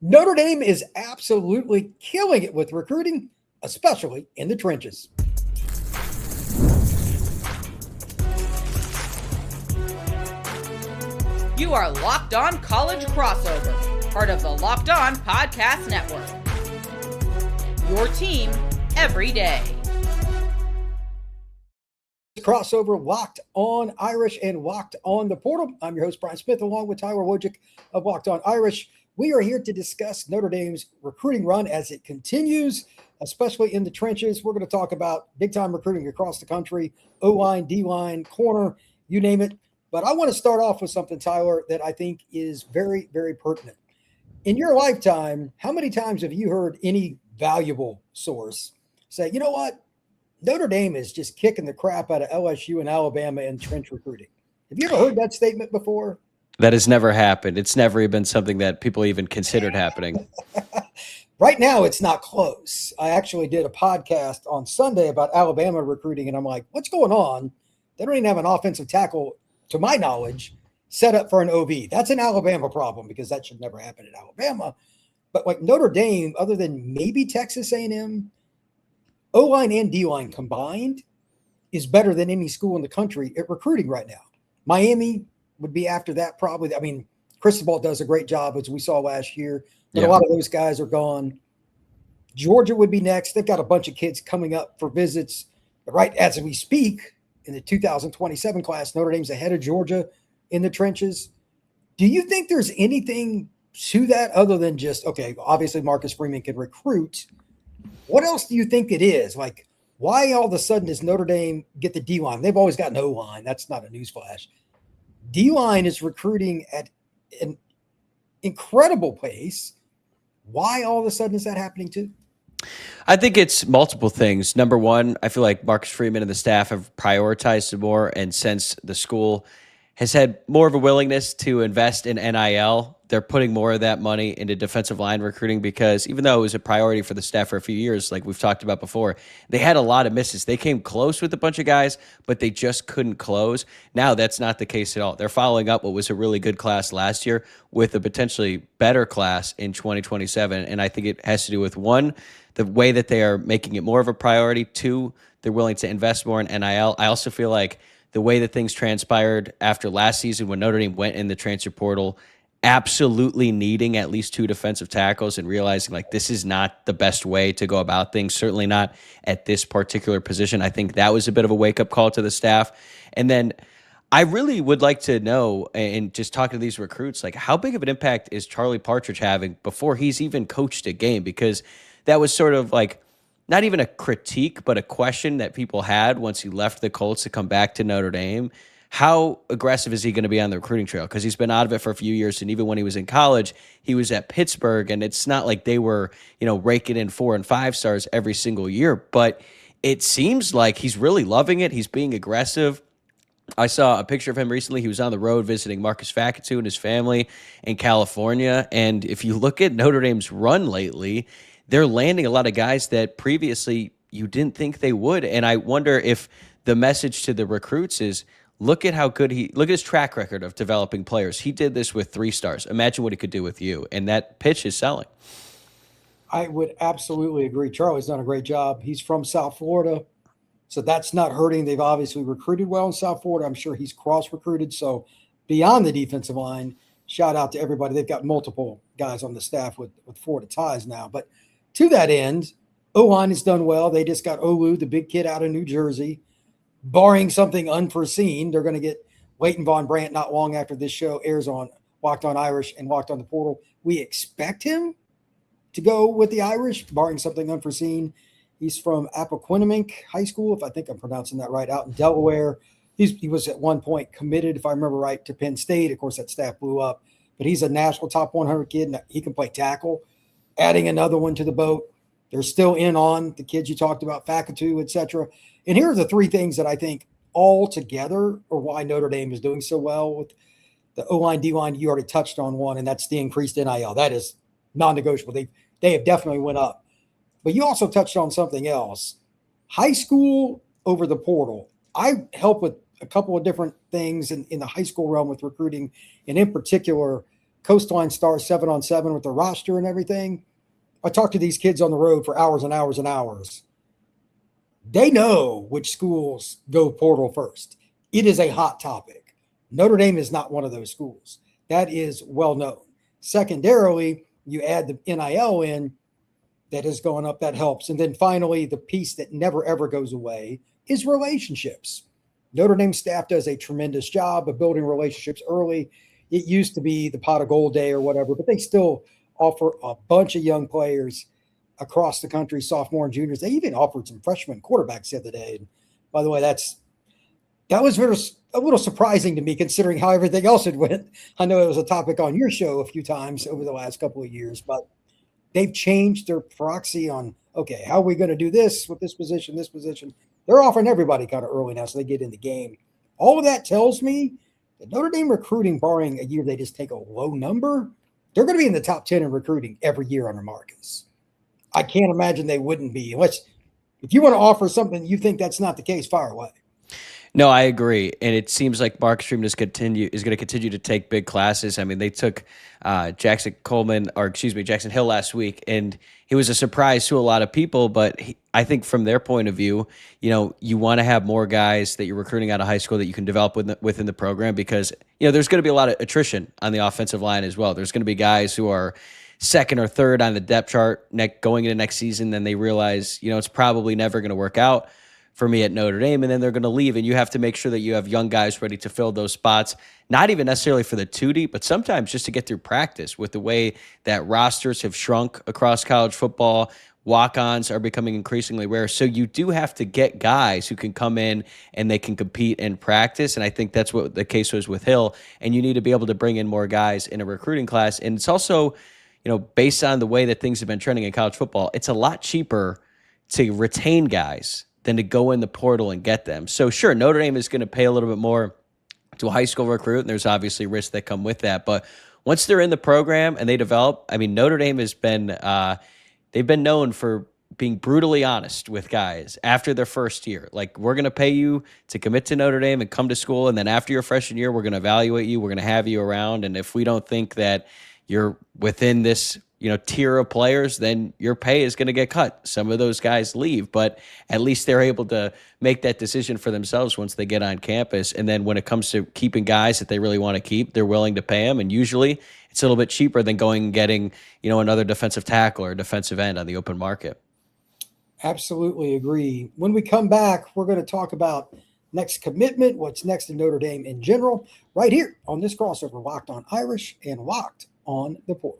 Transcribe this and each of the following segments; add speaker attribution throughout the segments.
Speaker 1: Notre Dame is absolutely killing it with recruiting, especially in the trenches.
Speaker 2: You are Locked On College Crossover, part of the Locked On Podcast Network. Your team every day.
Speaker 1: Crossover, Locked On Irish and Locked On the Portal. I'm your host, Brian Smith, along with Tyler Wojcick of Locked On Irish. We are here to discuss Notre Dame's recruiting run as it continues, especially in the trenches. We're going to talk about big-time recruiting across the country, O-line, D-line, corner, you name it. But I want to start off with something, Tyler, that I think is very, very pertinent. In your lifetime, how many times have you heard any valuable source say, you know what, Notre Dame is just kicking the crap out of LSU and Alabama in trench recruiting? Have you ever heard that statement before?
Speaker 3: That has never happened. It's never been something that people even considered happening.
Speaker 1: Right now, it's not close. I actually did a podcast on Sunday about Alabama recruiting, and I'm like, what's going on? They don't even have an offensive tackle, to my knowledge, set up for an OB. That's an Alabama problem because that should never happen at Alabama. But like Notre Dame, other than maybe Texas A&M, O-line and D-line combined is better than any school in the country at recruiting right now. Miami would be after that probably. I mean, Cristobal does a great job, as we saw last year, but a lot of those guys are gone. Georgia would be next. They've got a bunch of kids coming up for visits. But right as we speak, in the 2027 class, Notre Dame's ahead of Georgia in the trenches. Do you think there's anything to that other than just, okay, obviously Marcus Freeman can recruit. What else do you think it is? Like, why all of a sudden does Notre Dame get the D-line? They've always got no line. That's not a newsflash. D-line is recruiting at an incredible pace. Why all of a sudden is that happening too?
Speaker 3: I think it's multiple things. Number one, I feel like Marcus Freeman and the staff have prioritized it more, and since the school has had more of a willingness to invest in NIL, they're putting more of that money into defensive line recruiting because even though it was a priority for the staff for a few years, like we've talked about before, they had a lot of misses. They came close with a bunch of guys, but they just couldn't close. Now that's not the case at all. They're following up what was a really good class last year with a potentially better class in 2027, and I think it has to do with, one, the way that they are making it more of a priority. Two, they're willing to invest more in NIL. I also feel like the way that things transpired after last season when Notre Dame went in the transfer portal, absolutely needing at least two defensive tackles and realizing like this is not the best way to go about things, certainly not at this particular position. I think that was a bit of a wake-up call to the staff. And then I really would like to know, and just talking to these recruits, like how big of an impact is Charlie Partridge having before he's even coached a game? Because that was sort of like not even a critique, but a question that people had once he left the Colts to come back to Notre Dame. How aggressive is he going to be on the recruiting trail? Because he's been out of it for a few years, and even when he was in college, he was at Pittsburgh, and it's not like they were, raking in 4 and 5 stars every single year, but it seems like he's really loving it. He's being aggressive. I saw a picture of him recently. He was on the road visiting Marcus Freeman and his family in California, and if you look at Notre Dame's run lately, they're landing a lot of guys that previously you didn't think they would. And I wonder if the message to the recruits is, look at how good look at his track record of developing players. He did this with 3 stars. Imagine what he could do with you. And that pitch is selling.
Speaker 1: I would absolutely agree. Charlie's done a great job. He's from South Florida, so that's not hurting. They've obviously recruited well in South Florida. I'm sure he's cross-recruited. So beyond the defensive line, shout out to everybody. They've got multiple guys on the staff with Florida ties now. But to that end, O-line has done well. They just got Olu, the big kid out of New Jersey. Barring something unforeseen, they're going to get Leighton Von Brandt not long after this show airs on Locked On Irish and Locked On the Portal. We expect him to go with the Irish, barring something unforeseen. He's from Appoquinimink High School, if I think I'm pronouncing that right, out in Delaware. He was at one point committed, if I remember right, to Penn State. Of course, that staff blew up. But he's a national top 100 kid, and he can play tackle. Adding another one to the boat. They're still in on the kids you talked about, Fakatu, et cetera. And here are the 3 things that I think all together are why Notre Dame is doing so well with the O-line, D-line. You already touched on one, and that's the increased NIL. That is non-negotiable. They have definitely went up. But you also touched on something else. High school over the portal. I help with a couple of different things in the high school realm with recruiting, and in particular, Coastline Stars 7-on-7 with the roster and everything. I talk to these kids on the road for hours and hours and hours. They know which schools go portal first. It is a hot topic. Notre Dame is not one of those schools. That is well known. Secondarily, you add the NIL in, that has gone up, that helps. And then finally, the piece that never, ever goes away is relationships. Notre Dame staff does a tremendous job of building relationships early. It used to be the pot of gold day or whatever, but they still offer a bunch of young players across the country, sophomore and juniors. They even offered some freshman quarterbacks the other day. And by the way, that was a little surprising to me considering how everything else had went. I know it was a topic on your show a few times over the last couple of years, but they've changed their proxy on, okay, how are we going to do this with this position, this position? They're offering everybody kind of early now so they get in the game. All of that tells me that Notre Dame recruiting, barring a year they just take a low number, they're going to be in the top 10 in recruiting every year under Marcus. I can't imagine they wouldn't be. Unless, if you want to offer something you think that's not the case, fire away.
Speaker 3: No, I agree, and it seems like Marcus Freeman is going to continue to take big classes. I mean, they took Jackson Hill last week, and he was a surprise to a lot of people. But I think from their point of view, you want to have more guys that you're recruiting out of high school that you can develop within the program, because there's going to be a lot of attrition on the offensive line as well. There's going to be guys who are second or third on the depth chart going into next season, then they realize it's probably never going to work out for me at Notre Dame, and then they're going to leave, and you have to make sure that you have young guys ready to fill those spots, not even necessarily for the 2D, but sometimes just to get through practice. With the way that rosters have shrunk across college football, walk-ons are becoming increasingly rare, so you do have to get guys who can come in and they can compete in practice, and I think that's what the case was with Hill, and you need to be able to bring in more guys in a recruiting class, and it's also, based on the way that things have been trending in college football, it's a lot cheaper to retain guys than to go in the portal and get them. So sure, Notre Dame is going to pay a little bit more to a high school recruit, and there's obviously risks that come with that. But once they're in the program and they develop, I mean, Notre Dame has been, they've been known for being brutally honest with guys after their first year. Like, we're going to pay you to commit to Notre Dame and come to school, and then after your freshman year, we're going to evaluate you, we're going to have you around, and if we don't think that you're within this tier of players, then your pay is going to get cut. Some of those guys leave, but at least they're able to make that decision for themselves once they get on campus. And then when it comes to keeping guys that they really want to keep, they're willing to pay them. And usually it's a little bit cheaper than going and getting, another defensive tackle or defensive end on the open market.
Speaker 1: Absolutely agree. When we come back, we're going to talk about next commitment, what's next in Notre Dame in general, right here on this crossover, Locked on Irish and Locked on the Portal.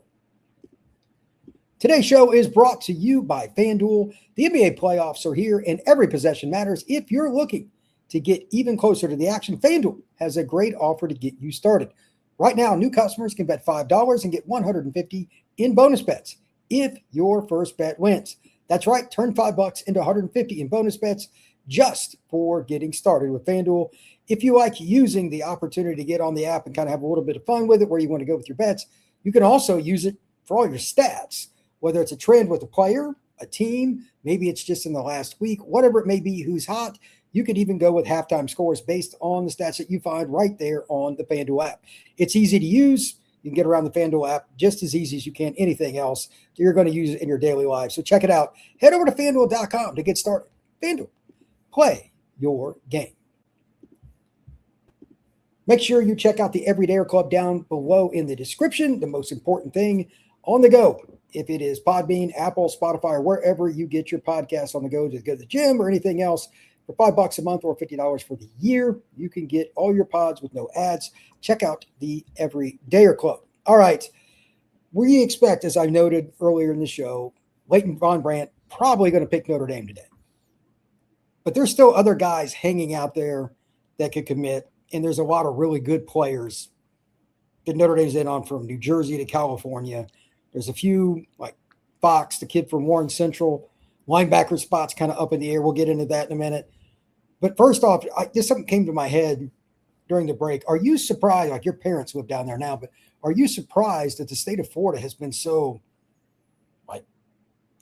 Speaker 1: Today's show is brought to you by FanDuel. The NBA playoffs are here, and every possession matters. If you're looking to get even closer to the action, FanDuel has a great offer to get you started. Right now, new customers can bet $5 and get $150 in bonus bets if your first bet wins. That's right, turn $5 into $150 in bonus bets just for getting started with FanDuel. If you like using the opportunity to get on the app and kind of have a little bit of fun with it, where you want to go with your bets, you can also use it for all your stats. Whether it's a trend with a player, a team, maybe it's just in the last week, whatever it may be, who's hot, you could even go with halftime scores based on the stats that you find right there on the FanDuel app. It's easy to use. You can get around the FanDuel app just as easy as you can anything else that you're going to use it in your daily life. So check it out. Head over to FanDuel.com to get started. FanDuel, play your game. Make sure you check out the Everydayer Club down below in the description. The most important thing on the go. If it is Podbean, Apple, Spotify, or wherever you get your podcasts on the go to go to the gym or anything else, for $5 a month or $50 for the year, you can get all your pods with no ads. Check out the Everydayer Club. All right. We expect, as I noted earlier in the show, Leighton Von Brandt probably going to pick Notre Dame today. But there's still other guys hanging out there that could commit, and there's a lot of really good players that Notre Dame's in on, from New Jersey to California. There's a few, like Fox, the kid from Warren Central, linebacker spots kind of up in the air. We'll get into that in a minute. But first off, just something came to my head during the break. Are you surprised, like your parents live down there now, but are you surprised that the state of Florida has been so, like,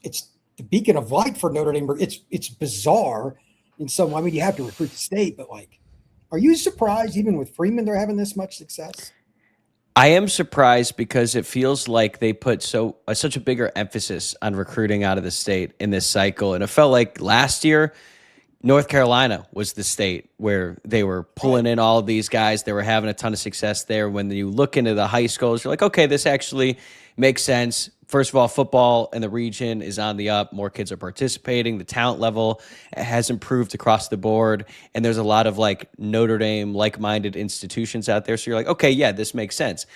Speaker 1: it's the beacon of light for Notre Dame? It's bizarre in some way. I mean, you have to recruit the state, but, like, are you surprised even with Freeman they're having this much success?
Speaker 3: I am surprised because it feels like they put such a bigger emphasis on recruiting out of the state in this cycle. And it felt like last year, North Carolina was the state where they were pulling in all of these guys. They were having a ton of success there. When you look into the high schools, you're like, okay, this actually makes sense. First of all, football in the region is on the up. More kids are participating. The talent level has improved across the board. And there's a lot of like Notre Dame like-minded institutions out there. So you're like, okay, yeah, this makes sense.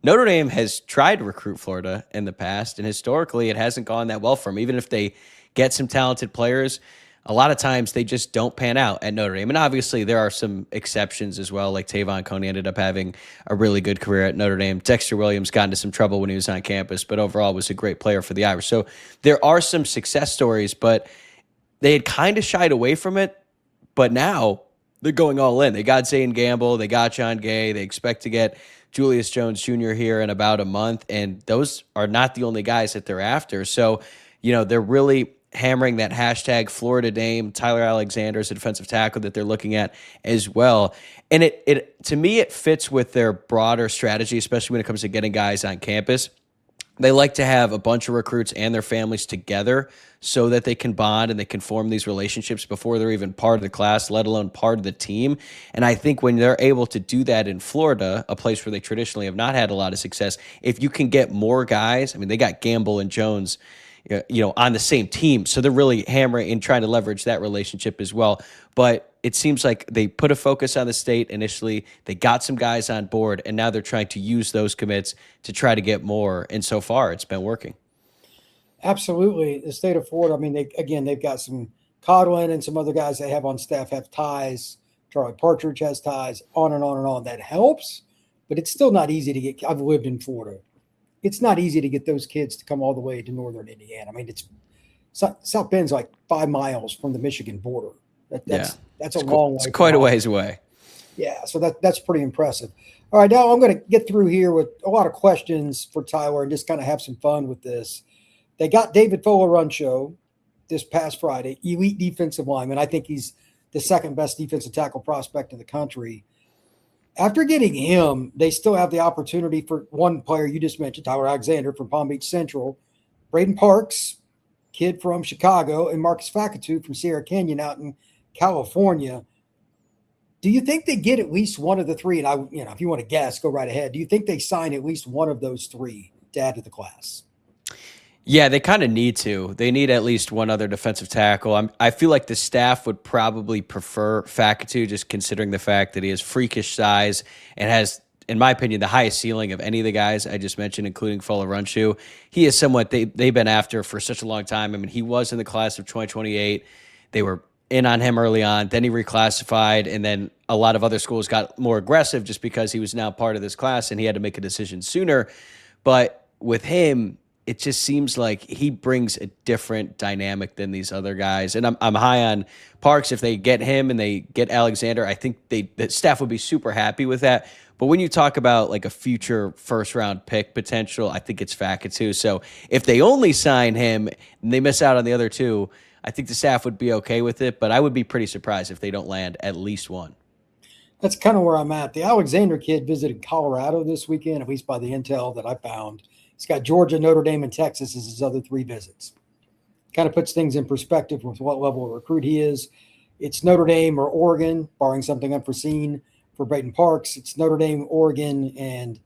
Speaker 3: Notre Dame has tried to recruit Florida in the past, and historically it hasn't gone that well for them. Even if they get some talented players, a lot of times they just don't pan out at Notre Dame. And obviously there are some exceptions as well, like Tavon Coney ended up having a really good career at Notre Dame. Dexter Williams got into some trouble when he was on campus, but overall was a great player for the Irish. So there are some success stories, but they had kind of shied away from it, but now they're going all in. They got Zane Gamble, they got John Gay, they expect to get Julius Jones Jr. here in about a month, and those are not the only guys that they're after. So, they're really hammering that hashtag Florida Dame. Tyler Alexander is a defensive tackle that they're looking at as well. And it to me, it fits with their broader strategy, especially when it comes to getting guys on campus. They like to have a bunch of recruits and their families together so that they can bond and they can form these relationships before they're even part of the class, let alone part of the team. And I think when they're able to do that in Florida, a place where they traditionally have not had a lot of success, if you can get more guys, I mean, they got Gamble and Jones, on the same team. So they're really hammering and trying to leverage that relationship as well. But it seems like they put a focus on the state initially. They got some guys on board, and now they're trying to use those commits to try to get more. And so far, it's been working.
Speaker 1: Absolutely. The state of Florida, I mean, they've got some Codwin and some other guys they have on staff have ties. Charlie Partridge has ties, on and on and on. That helps, but it's still not easy to get. I've lived in Florida. It's not easy to get those kids to come all the way to northern Indiana. I mean, South Bend's like 5 miles from the Michigan border. That's a long way.
Speaker 3: It's quite a ways away.
Speaker 1: Yeah, so that's pretty impressive. All right, now I'm going to get through here with a lot of questions for Tyler and just kind of have some fun with this. They got David Folorunsho this past Friday, elite defensive lineman. I think he's the second best defensive tackle prospect in the country. After getting him, they still have the opportunity for one player you just mentioned, Tyler Alexander from Palm Beach Central, Braden Parks, kid from Chicago, and Marcus Freeman from Sierra Canyon out in California. Do you think they get at least one of the three? And if you want to guess, go right ahead. Do you think they sign at least one of those three to add to the class?
Speaker 3: Yeah, they kind of need to. They need at least one other defensive tackle. I feel like the staff would probably prefer Fakatu, just considering the fact that he has freakish size and has, in my opinion, the highest ceiling of any of the guys I just mentioned, including Folorunsho. He is someone they've been after for such a long time. I mean, he was in the class of 2028. They were in on him early on. Then he reclassified, and then a lot of other schools got more aggressive just because he was now part of this class and he had to make a decision sooner. But with him, it just seems like he brings a different dynamic than these other guys. And I'm high on Parks. If they get him and they get Alexander, I think the staff would be super happy with that. But when you talk about like a future first-round pick potential, I think it's Fakatu. So if they only sign him and they miss out on the other two, I think the staff would be okay with it. But I would be pretty surprised if they don't land at least one.
Speaker 1: That's kind of where I'm at. The Alexander kid visited Colorado this weekend, at least by the intel that I found. He's got Georgia, Notre Dame, and Texas as his other 3 visits. Kind of puts things in perspective with what level of recruit he is. It's Notre Dame or Oregon, barring something unforeseen for Braden Parks. It's Notre Dame, Oregon, and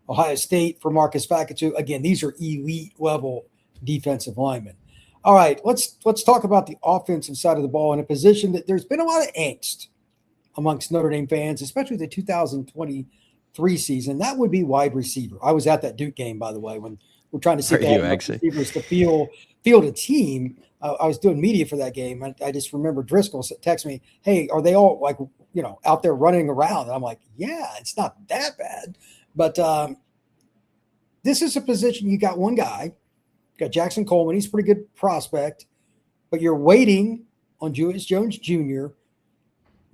Speaker 1: Ohio State for Marcus Freeman. Again, these are elite level defensive linemen. All right, let's talk about the offensive side of the ball in a position that there's been a lot of angst amongst Notre Dame fans, especially the 2023 season. That would be wide receiver. I was at that Duke game, by the way, when we're trying to see receivers to field a team. I was doing media for that game. I just remember Driscoll text me, "Hey, are they all out there running around?" And I'm like, "Yeah, it's not that bad." But this is a position you got one guy, got Jackson Coleman. He's a pretty good prospect, but you're waiting on Julius Jones Jr.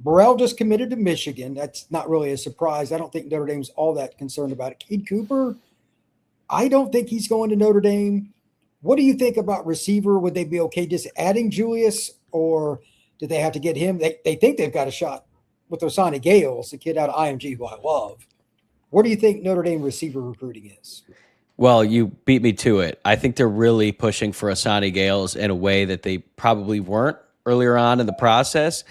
Speaker 1: Burrell just committed to Michigan. That's not really a surprise. I don't think Notre Dame's all that concerned about it. Cade Cooper, I don't think he's going to Notre Dame. What do you think about receiver? Would they be okay just adding Julius, or do they have to get him? They think they've got a shot with Osani Gayles, the kid out of IMG who I love. What do you think Notre Dame receiver recruiting is?
Speaker 3: Well, you beat me to it. I think they're really pushing for Osani Gayles in a way that they probably weren't earlier on in the process.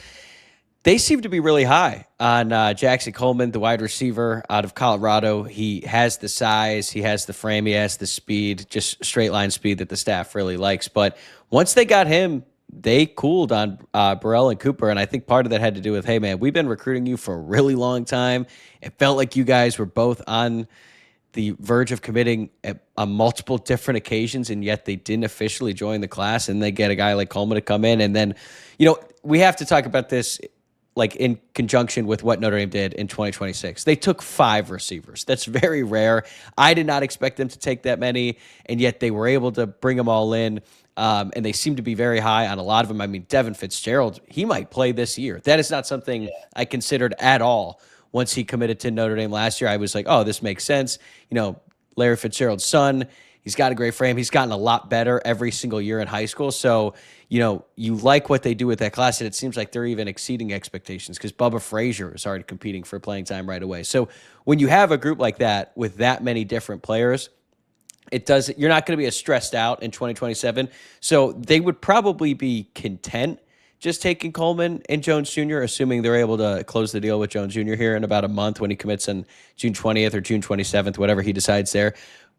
Speaker 3: They seem to be really high on Jackson Coleman, the wide receiver out of Colorado. He has the size, he has the frame, he has the speed, just straight line speed that the staff really likes. But once they got him, they cooled on Burrell and Cooper. And I think part of that had to do with, hey, man, we've been recruiting you for a really long time. It felt like you guys were both on the verge of committing on multiple different occasions, and yet they didn't officially join the class. And they get a guy like Coleman to come in. And then, we have to talk about this like in conjunction with what Notre Dame did in 2026. They took 5 receivers. That's very rare. I did not expect them to take that many, and yet they were able to bring them all in. And they seem to be very high on a lot of them. I mean, Devin Fitzgerald, he might play this year. That is not something I considered at all. Once he committed to Notre Dame last year, I was like, oh, this makes sense. Larry Fitzgerald's son, he's got a great frame. He's gotten a lot better every single year in high school. So, you like what they do with that class, and it seems like they're even exceeding expectations because Bubba Frazier is already competing for playing time right away. So when you have a group like that with that many different players, you're not going to be as stressed out in 2027. So they would probably be content just taking Coleman and Jones Jr., assuming they're able to close the deal with Jones Jr. here in about a month when he commits on June 20th or June 27th, whatever he decides there.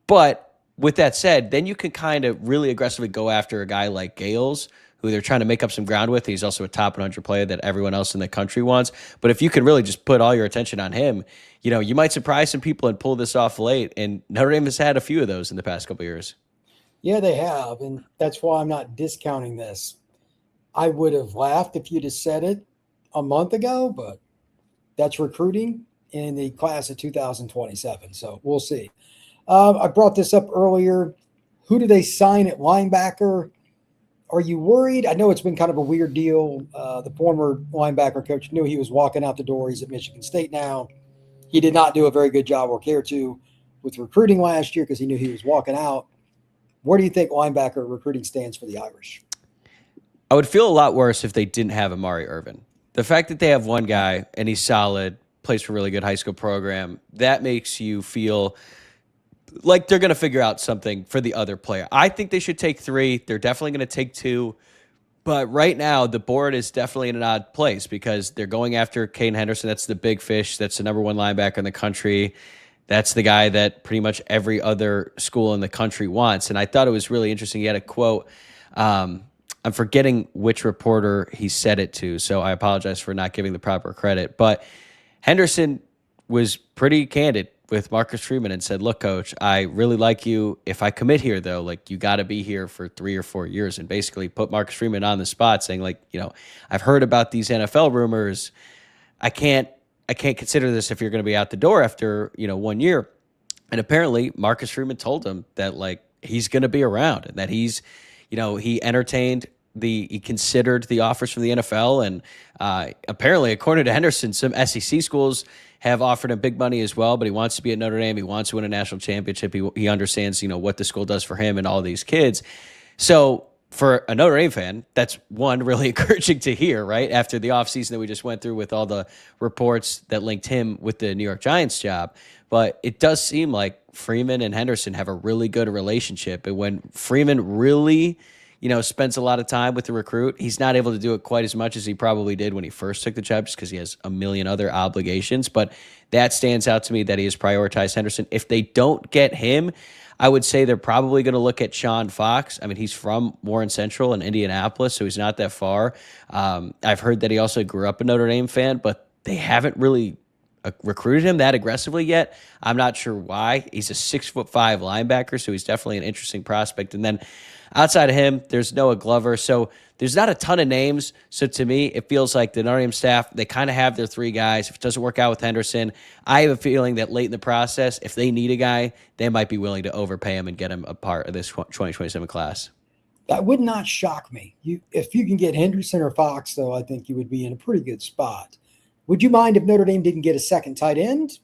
Speaker 3: But with that said, then you can kind of really aggressively go after a guy like Gayles, who they're trying to make up some ground with. He's also a top 100 player that everyone else in the country wants. But if you can really just put all your attention on him, you might surprise some people and pull this off late. And Notre Dame has had a few of those in the past couple of years.
Speaker 1: Yeah, they have. And that's why I'm not discounting this. I would have laughed if you'd have said it a month ago, but that's recruiting in the class of 2027. So we'll see. I brought this up earlier. Who do they sign at linebacker? Are you worried? I know it's been kind of a weird deal. The former linebacker coach knew he was walking out the door. He's at Michigan State now. He did not do a very good job or care to with recruiting last year because he knew he was walking out. Where do you think linebacker recruiting stands for the Irish?
Speaker 3: I would feel a lot worse if they didn't have Amari Irvin. The fact that they have one guy and he's solid, plays for a really good high school program, that makes you feel like they're going to figure out something for the other player. I think they should take 3. They're definitely going to take 2. But right now, the board is definitely in an odd place because they're going after Kaden Henderson. That's the big fish. That's the number 1 linebacker in the country. That's the guy that pretty much every other school in the country wants. And I thought it was really interesting. He had a quote. I'm forgetting which reporter he said it to, so I apologize for not giving the proper credit. But Henderson was pretty candid with Marcus Freeman and said, look, coach, I really like you. If I commit here, though, you got to be here for 3 or 4 years, and basically put Marcus Freeman on the spot saying, I've heard about these NFL rumors. I can't consider this if you're going to be out the door after, 1 year. And apparently Marcus Freeman told him that, he's going to be around and that he's, he entertained he considered the offers from the NFL. And apparently, according to Henderson, some SEC schools have offered him big money as well, but he wants to be at Notre Dame. He wants to win a national championship. He understands, what the school does for him and all these kids. So for a Notre Dame fan, that's one really encouraging to hear, right? After the offseason that we just went through with all the reports that linked him with the New York Giants job. But it does seem like Freeman and Henderson have a really good relationship. And when Freeman really, spends a lot of time with the recruit, he's not able to do it quite as much as he probably did when he first took the job just because he has a million other obligations. But that stands out to me that he has prioritized Henderson. If they don't get him, I would say they're probably going to look at Sean Fox. I mean, he's from Warren Central in Indianapolis, so he's not that far. I've heard that he also grew up a Notre Dame fan, but they haven't really recruited him that aggressively yet. I'm not sure why. He's a 6'5" linebacker, so he's definitely an interesting prospect. And then outside of him, there's Noah Glover. So there's not a ton of names. So to me, it feels like the Notre Dame staff, they kind of have their 3 guys. If it doesn't work out with Henderson, I have a feeling that late in the process, if they need a guy, they might be willing to overpay him and get him a part of this 2027 class.
Speaker 1: That would not shock me. If you can get Henderson or Fox, though, I think you would be in a pretty good spot. Would you mind if Notre Dame didn't get a second tight end?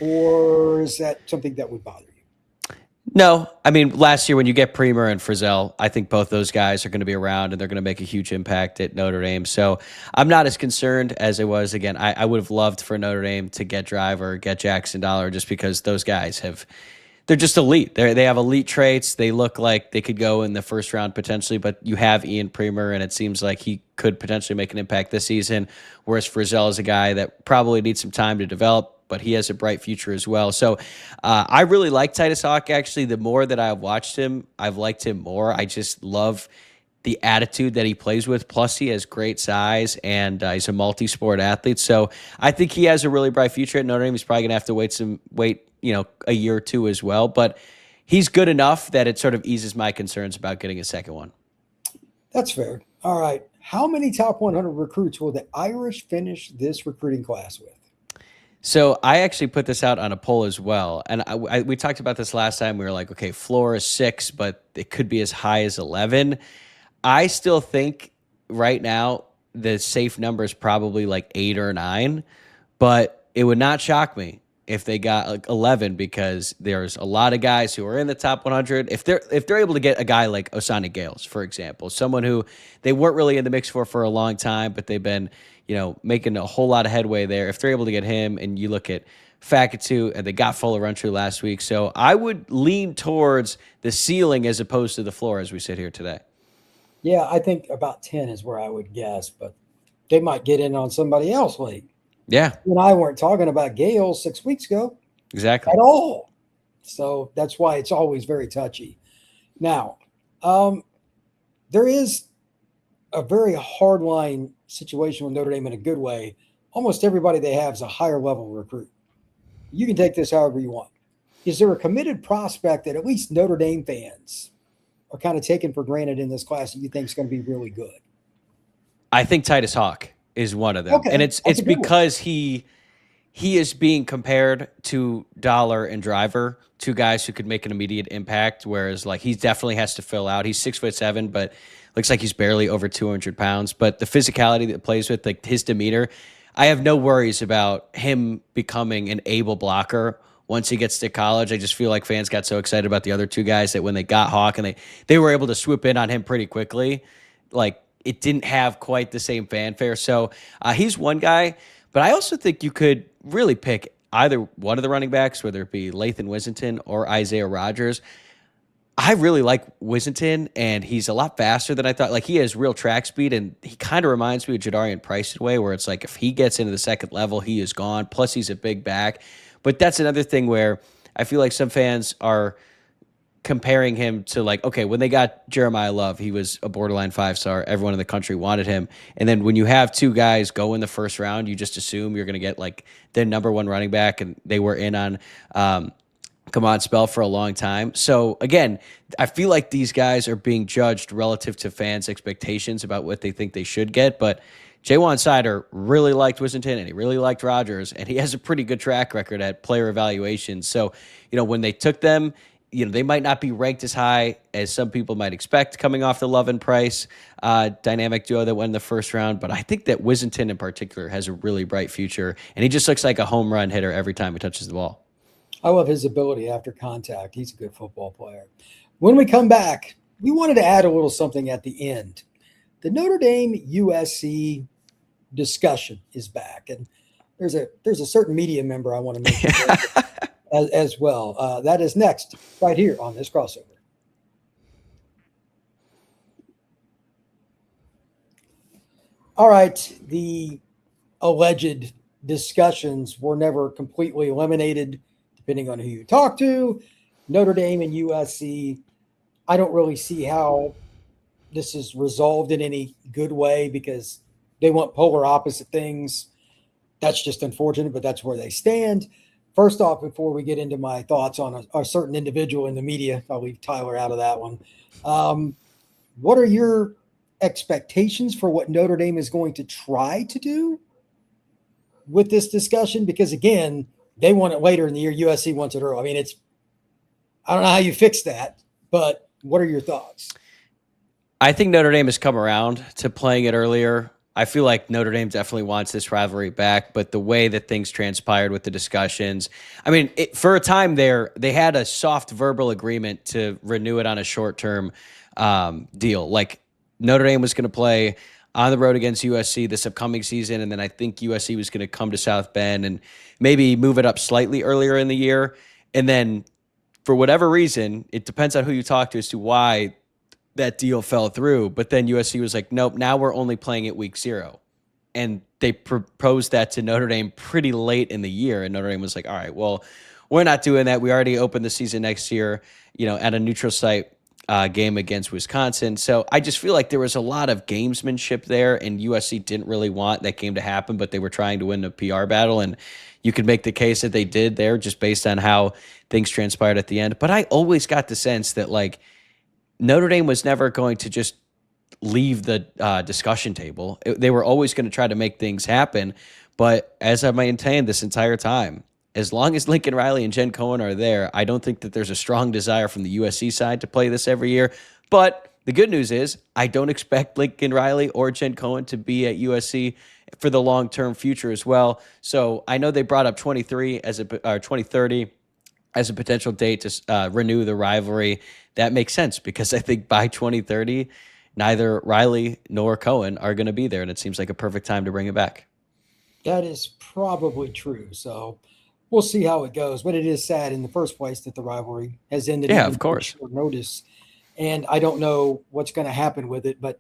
Speaker 1: Or is that something that would bother you?
Speaker 3: No, I mean, last year when you get Premer and Frizzell, I think both those guys are going to be around and they're going to make a huge impact at Notre Dame. So I'm not as concerned as I was. Again, I would have loved for Notre Dame to get Driver, get Jackson Dollar, just because those guys they're just elite. They have elite traits. They look like they could go in the first round potentially, but you have Ian Premer, and it seems like he could potentially make an impact this season, whereas Frizzell is a guy that probably needs some time to develop, but he has a bright future as well. So I really like Titus Hawk, actually. The more that I've watched him, I've liked him more. I just love the attitude that he plays with. Plus, he has great size, and he's a multi-sport athlete. So I think he has a really bright future at Notre Dame. He's probably going to have to wait a year or two as well. But he's good enough that it sort of eases my concerns about getting a second one.
Speaker 1: That's fair. All right. How many top 100 recruits will the Irish finish this recruiting class with?
Speaker 3: So I actually put this out on a poll as well. And we talked about this last time. We were like, okay, floor is 6, but it could be as high as 11. I still think right now the safe number is probably like 8 or 9, but it would not shock me if they got like 11, because there's a lot of guys who are in the top 100. If they're able to get a guy like Osani Gayles, for example, someone who they weren't really in the mix for a long time, but they've been making a whole lot of headway there. If they're able to get him, and you look at Fakatu, and they got Folorunsho last week, so I would lean towards the ceiling as opposed to the floor as we sit here today.
Speaker 1: Yeah, I think about 10 is where I would guess, but they might get in on somebody else late.
Speaker 3: Yeah.
Speaker 1: You and I weren't talking about Gales 6 weeks ago.
Speaker 3: Exactly.
Speaker 1: At all. So that's why it's always very touchy. Now, there is a very hardline situation with Notre Dame in a good way. Almost everybody they have is a higher level recruit. You can take this however you want. Is there a committed prospect that at least Notre Dame fans are kind of taken for granted in this class that you think is going to be really good?
Speaker 3: I think Titus Hawk is one of them.
Speaker 1: Okay,
Speaker 3: and it's because he is being compared to Dollar and Driver, two guys who could make an immediate impact, whereas like he definitely has to fill out. He's 6'7", but looks like he's barely over 200 pounds. But the physicality that plays with, like his demeanor, I have no worries about him becoming an able blocker once he gets to college. I just feel like fans got so excited about the other two guys that when they got Hawk and they were able to swoop in on him pretty quickly, like it didn't have quite the same fanfare. So he's one guy, but I also think you could really pick either one of the running backs, whether it be Leighton Wissington or Isaiah Rodgers. I really like Wissington, and he's a lot faster than I thought. Like, he has real track speed, and he kind of reminds me of Jadarian Price in a way, where it's like if he gets into the second level, he is gone. Plus, he's a big back. But that's another thing where I feel like some fans are comparing him to, like, okay, when they got Jeremiah Love, he was a borderline 5-star. Everyone in the country wanted him. And then when you have two guys go in the first round, you just assume you're going to get like the number one running back, and they were in on Spell for a long time. So again, I feel like these guys are being judged relative to fans' expectations about what they think they should get. But Jaywan Sider really liked Wissington, and he really liked Rodgers, and he has a pretty good track record at player evaluations. So, when they took them, they might not be ranked as high as some people might expect coming off the Love and Price dynamic duo that went in the first round. But I think that Wissington in particular has a really bright future, and he just looks like a home run hitter every time he touches the ball.
Speaker 1: I love his ability after contact. He's a good football player. When we come back, we wanted to add a little something at the end. The Notre Dame-USC discussion is back, and there's a certain media member I want to mention as well. That is next, right here on this crossover. All right, the alleged discussions were never completely eliminated, depending on who you talk to. Notre Dame and USC, I don't really see how this is resolved in any good way, because they want polar opposite things. That's just unfortunate, but that's where they stand. First off, before we get into my thoughts on a certain individual in the media, I'll leave Tyler out of that one. What are your expectations for what Notre Dame is going to try to do with this discussion? Because again, they want it later in the year. USC wants it early. I mean, I don't know how you fix that, but what are your thoughts?
Speaker 3: I think Notre Dame has come around to playing it earlier. I feel like Notre Dame definitely wants this rivalry back, but the way that things transpired with the discussions, I mean, for a time there, they had a soft verbal agreement to renew it on a short-term deal. Like Notre Dame was going to play on the road against USC this upcoming season, and then I think USC was going to come to South Bend and maybe move it up slightly earlier in the year. And then for whatever reason, it depends on who you talk to as to why that deal fell through. But then USC was like, nope, now we're only playing at week 0. And they proposed that to Notre Dame pretty late in the year. And Notre Dame was like, all right, well, we're not doing that. We already opened the season next year, at a neutral site game against Wisconsin. So I just feel like there was a lot of gamesmanship there, and USC didn't really want that game to happen, but they were trying to win a PR battle. And you could make the case that they did there just based on how things transpired at the end. But I always got the sense that, like, Notre Dame was never going to just leave the discussion table. They were always going to try to make things happen. But as I maintained this entire time, as long as Lincoln Riley and Jen Cohen are there, I don't think that there's a strong desire from the USC side to play this every year. But the good news is I don't expect Lincoln Riley or Jen Cohen to be at USC for the long-term future as well. So I know they brought up 2030 as a potential date to renew the rivalry. That makes sense because I think by 2030, neither Riley nor Cohen are going to be there, and it seems like a perfect time to bring it back.
Speaker 1: That is probably true. So we'll see how it goes. But it is sad in the first place that the rivalry has ended.
Speaker 3: Yeah, of course.
Speaker 1: Short notice. And I don't know what's going to happen with it, but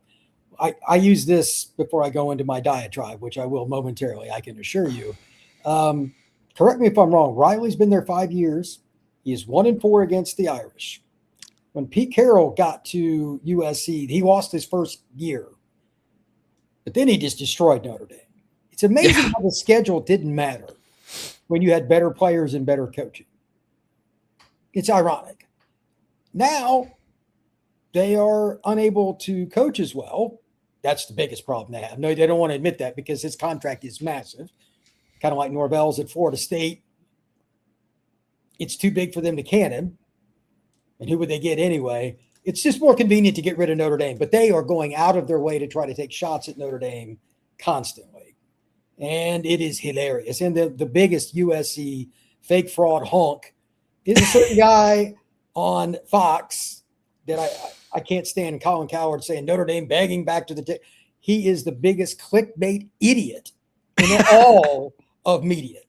Speaker 1: I use this before I go into my diatribe, which I will momentarily, I can assure you. Correct me if I'm wrong. Riley's been there 5 years. He is 1-4 against the Irish. When Pete Carroll got to USC, he lost his first year, but then he just destroyed Notre Dame. It's amazing how the schedule didn't matter when you had better players and better coaching. It's ironic. Now they are unable to coach as well. That's the biggest problem they have. No, they don't want to admit that because his contract is massive, kind of like Norvell's at Florida State. It's too big for them to can him. And who would they get anyway? It's just more convenient to get rid of Notre Dame, but they are going out of their way to try to take shots at Notre Dame constantly. And it is hilarious. And the biggest USC fake fraud honk is a certain guy on Fox that I can't stand, Colin Cowherd, saying Notre Dame begging back to the he is the biggest clickbait idiot in all of media.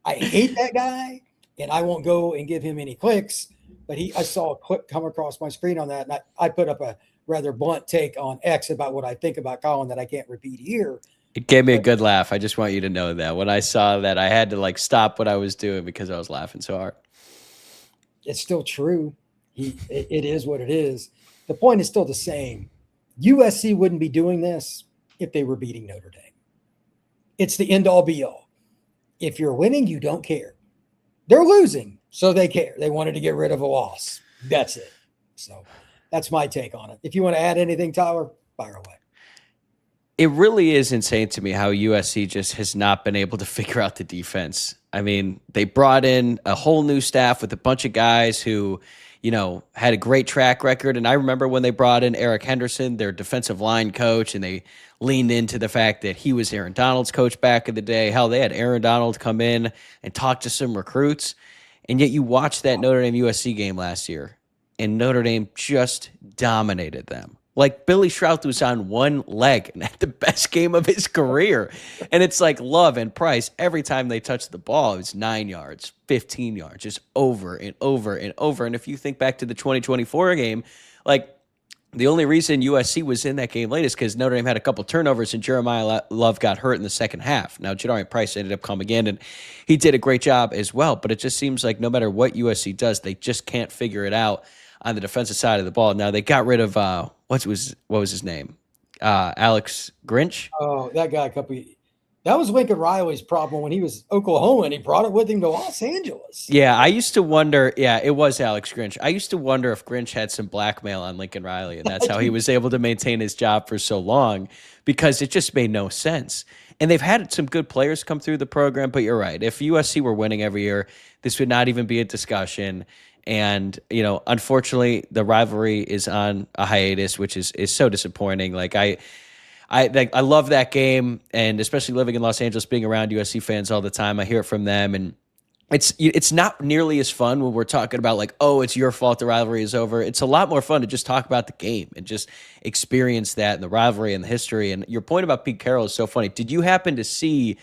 Speaker 1: I hate that guy, and I won't go and give him any clicks. But I saw a clip come across my screen on that, and I put up a rather blunt take on X about what I think about Colin that I can't repeat here.
Speaker 3: It gave me a good laugh. I just want you to know that. When I saw that, I had to stop what I was doing because I was laughing so hard.
Speaker 1: It's still true. It is what it is. The point is still the same. USC wouldn't be doing this if they were beating Notre Dame. It's the end-all be-all. If you're winning, you don't care. They're losing, so they care. They wanted to get rid of a loss. That's it. So that's my take on it. If you want to add anything, Tyler, fire away.
Speaker 3: It really is insane to me how USC just has not been able to figure out the defense. I mean, they brought in a whole new staff with a bunch of guys who, had a great track record. And I remember when they brought in Eric Henderson, their defensive line coach, and they leaned into the fact that he was Aaron Donald's coach back in the day. Hell, they had Aaron Donald come in and talk to some recruits. And yet you watched that Notre Dame USC game last year, and Notre Dame just dominated them. Like Billy Shrout was on one leg and had the best game of his career. And it's like Love and Price, every time they touched the ball, it was 9 yards, 15 yards, just over and over and over. And if you think back to the 2024 game, the only reason USC was in that game late is because Notre Dame had a couple turnovers and Jeremiah Love got hurt in the second half. Now, Jadarian Price ended up coming in, and he did a great job as well. But it just seems like no matter what USC does, they just can't figure it out on the defensive side of the ball. Now, they got rid of, what was his name? Alex Grinch?
Speaker 1: Oh, that guy that was Lincoln Riley's problem when he was Oklahoma, and he brought it with him to Los Angeles.
Speaker 3: Yeah, I used to wonder. Yeah, it was Alex Grinch. I used to wonder if Grinch had some blackmail on Lincoln Riley, and that's how he was able to maintain his job for so long, because it just made no sense. And they've had some good players come through the program, but you're right. If USC were winning every year, this would not even be a discussion. And, unfortunately, the rivalry is on a hiatus, which is so disappointing. I love that game, and especially living in Los Angeles, being around USC fans all the time, I hear it from them, and it's not nearly as fun when we're talking about like, oh, it's your fault the rivalry is over. It's a lot more fun to just talk about the game and just experience that and the rivalry and the history. And your point about Pete Carroll is so funny. Did you happen to see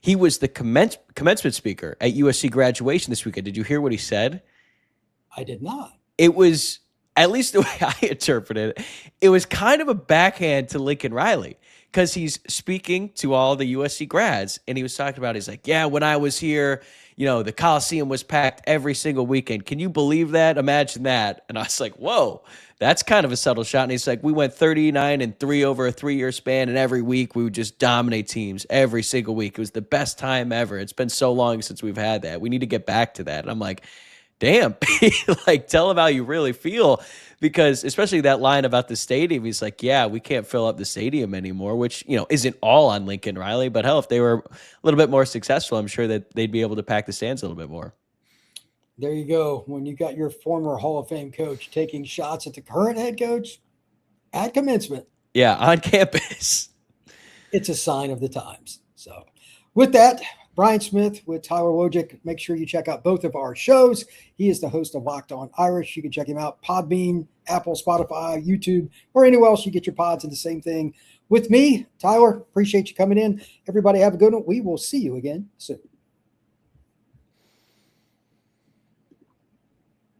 Speaker 3: he was the commencement speaker at USC graduation this weekend? Did you hear what he said?
Speaker 1: I did not.
Speaker 3: It was, at least the way I interpreted it, it was kind of a backhand to Lincoln Riley, because he's speaking to all the USC grads, and he was talking about, he's like, yeah, when I was here, the Coliseum was packed every single weekend. Can you believe that? Imagine that. And I was like, whoa, that's kind of a subtle shot. And he's like, we went 39-3 over a 3-year span, and every week we would just dominate teams every single week. It was the best time ever. It's been so long since we've had that. We need to get back to that. And I'm like, damn, like, tell him how you really feel, because especially that line about the stadium, he's like, yeah, we can't fill up the stadium anymore, which, isn't all on Lincoln Riley, but hell, if they were a little bit more successful, I'm sure that they'd be able to pack the stands a little bit more.
Speaker 1: There you go. When you got your former Hall of Fame coach taking shots at the current head coach at commencement.
Speaker 3: Yeah, on campus.
Speaker 1: It's a sign of the times. So with that, Brian Smith with Tyler Wojcick. Make sure you check out both of our shows. He is the host of Locked On Irish. You can check him out, Podbean, Apple, Spotify, YouTube, or anywhere else you get your pods, and the same thing with me, Tyler. Appreciate you coming in. Everybody have a good one. We will see you again soon.